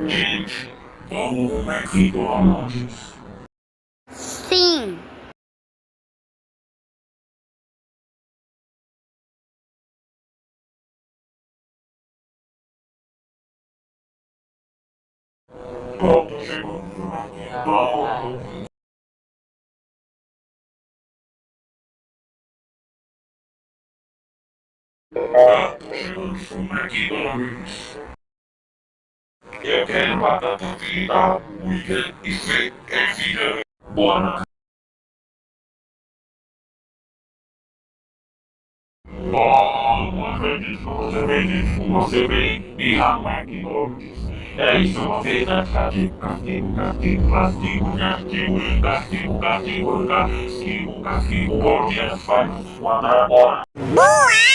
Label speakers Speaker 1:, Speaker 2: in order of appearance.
Speaker 1: Gente, vamos no McDonald's.
Speaker 2: Sim.
Speaker 1: Tô chegando no McDonald's. Tô chegando no McDonald's. Eu quero batata frita, hambúrguer e refrigerante. Boa noite. Oh, não acredito que você fez isso. Você veio birrar no McDonald's. É isso, você tá castigo, castigo, castigo, castigo, castigo, castigo, castigo, castigo, castigo. Bom dia, faz sua agora.
Speaker 2: Boa!